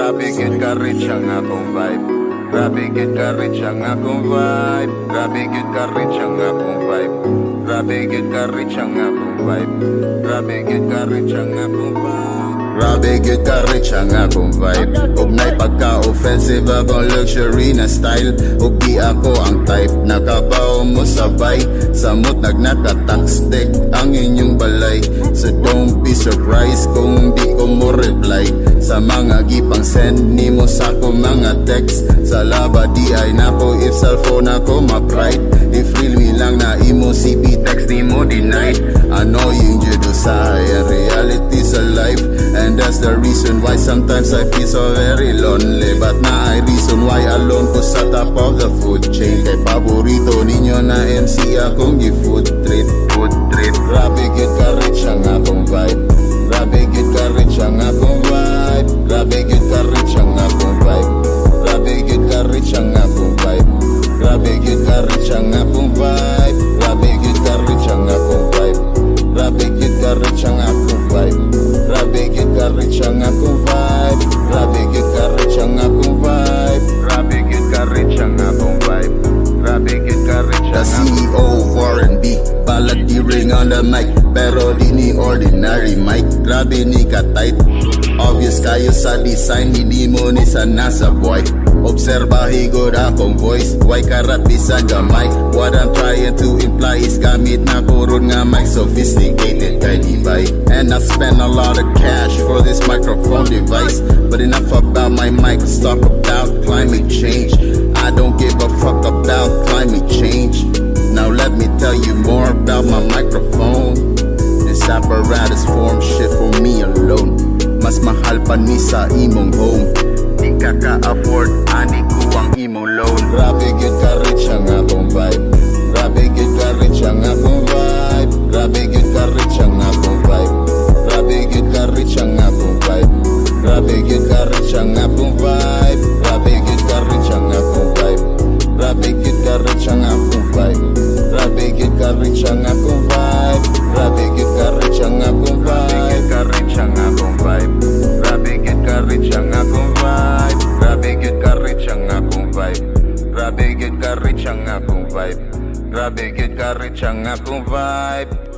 Grabe gid ka rich ang akong vibe. Grabe gid ka rich ang akong vibe. Grabe gid ka rich ang akong vibe. Grabe gid ka rich ang akong vibe. Grabe gid ka rich ang akong vibe. Grabe gid ka rich ang akong vibe. Ug nay pagka-offensive akong luxury na style. Ug di ako ang type nakabaw mo sabay. Samot nagnakatax stick ang inyong balay. So don't be surprised kung di ko mo reply sa mga gipang send ni mo sa ko mga text. Sa laba di ay nako if cellphone ako ma-pride. If real me lang na imo CP text ni mo denied. Annoying judo sa reality's a life. And that's the reason why sometimes I feel so very lonely. But na ay reason why alone ko sa top of the food chain. Kay paborito ninyo na MC akong gi-food trip. Food trip. Grabe gid ka rich ang akong vibe. Grabe gid ka rich ang akong vibe. Grabe gid ka rich ang akong vibe. Grabe gid ka rich ang akong vibe. Grabe gid ka rich ang akong vibe. Grabe gid ka rich ang akong vibe. Grabe gid ka rich ang akong vibe. Grabe gid ka rich ang akong vibe. Grabe gid ka rich ang akong vibe. Grabe gid ka rich ang akong vibe. Grabe gid ka rich ang akong vibe. The CEO of R&B, balag di ring on the mic, pero di ni ordinary mic. Grabe ni ka tight. Obvious kayo sa design, hindi mo ni sa nasa boy. Obserbahi good akong voice, why karat bisag ang mic. What I'm trying to imply is gamit na kurun nga mic, sophisticated kay divide. And I spend a lot of cash for this microphone device. But enough about my mic, let's talk about climate change. I don't give a fuck about climate change. Now let me tell you more about my microphone. This apparatus form shit for me alone. Mas mahal pa ni sa imong home. Di ka ka-afford, ani ko ang imong loan. Grabe gid ka rich ang akong vibe. Grabe gid ka rich ang akong vibe. Grabe gid ka rich ang akong vibe. Grabe gid ka rich ang akong vibe. Grabe gid ka rich ang akong vibe. Grabe gid ka rich ang akong vibe. Grabe gid ka rich ang akong vibe. Grabe gid ka rich ang akong vibe. Grabe gid ka rich ang akong vibe. Grabe gid ka rich ang akong vibe. Grabe gid ka rich ang akong vibe. Grabe gid ka rich ang akong vibe. Grabe gid ka rich ang akong vibe. Grabe gid ka rich ang akong vibe.